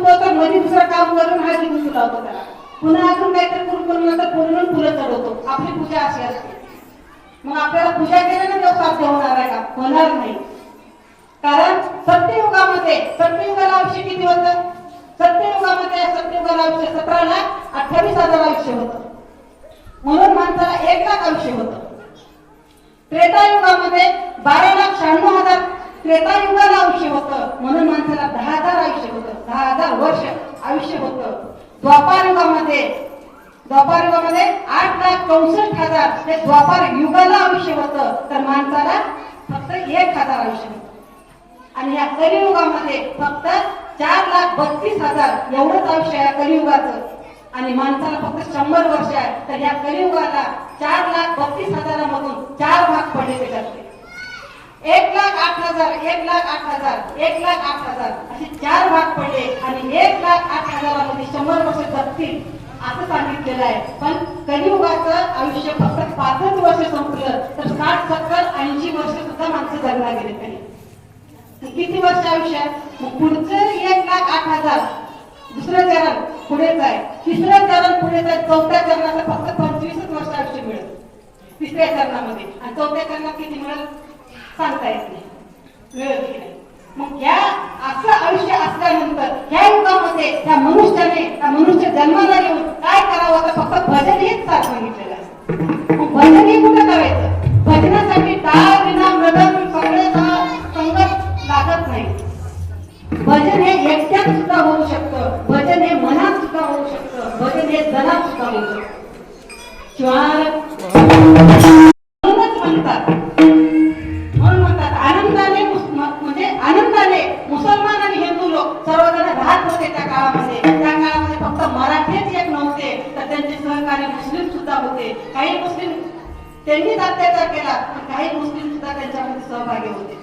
चुकतो तर मध्ये दुसरं काम करून हा जीव सुलावतो त्याला, पुन्हा अजून काहीतरी करून करून तर पूर्ण फुलं चढवतो. आपली पूजा अशी असते. मग आपल्याला पूजा केल्यानं देव साध्य होणार आहे का? होणार नाही. कारण सत्ययुगामध्ये, सत्ययुगाला आयुष्य किती होतं? सत्ययुगाला आयुष्य 17,28,000 आयुष्य होतं. म्हणून माणसाला 1,00,000 आयुष्य होतं. त्रेतायुगामध्ये 12,96,000 त्रेतायुगाला आयुष्य होतं. म्हणून माणसाला 10,000 आयुष्य होतं. 10,000 वर्ष आयुष्य होतं. द्वापारयुगामध्ये 8,64,000 ते द्वापार युगाला आयुष्य होतं. तर माणसाला फक्त 1,000 आयुष्य होतं. आणि या कलियुगामध्ये फक्त 4,32,000 एवढंच आयुष्य आहे कलियुगाचं. आणि माणसाला फक्त 100 वर्ष आहे. तर या कलियुगाला 4,32,000 मधून 4 भाग पडले त्याच्यातले. 1,08,000 असे 4 भाग पडले. आणि 1,08,000 मध्ये 100 वर्ष जगतील असं सांगितलेलं आहे. पण कलियुगाचं आयुष्य फक्त 5 वर्ष संपलं तर 60, 70, 80 वर्ष सुद्धा माणसं जगला गेले तरी. किती वर्ष आयुष्य आहे? मग पुढचं 1,08,000 दुसरं चरण पुढेच आहे, तिसरं चरण पुढेच आहे. चौथ्या चरणाचं फक्त 25 वर्ष आयुष्य मिळेल तिसऱ्या चरणामध्ये. आणि चौथ्या चरणात किती मिळेल सांगता येत नाही, मिळेल की नाही. मग या असं आयुष्य असल्यानंतर ह्या युगामध्ये त्या मनुष्य जन्माला येऊन काय करावं तर फक्त भजन हेच साथ सांगितलेलं आहे. मग भजन हे कुठं करायचं? भजनासाठी टाळ विना मृदंग सगळे संगत लागत नाही. भजन हे एकट्यात सुद्धा होऊ शकतं. भजन हे मनात सुद्धा होऊ शकतं. भजन हे जनात सुद्धा होऊ शकतं. म्हणून म्हणतात आनंदाने, म्हणजे आनंदाने मुसलमान आणि हिंदू लोक सर्वजण राहत होते त्या काळामध्ये. त्या काळामध्ये फक्त मराठीच एक नव्हते तर त्यांचे सहकारी मुस्लिम सुद्धा होते. काही मुस्लिम त्यांनीच अत्याचार केला पण काही मुस्लिम सुद्धा त्यांच्यामध्ये सहभागी होते.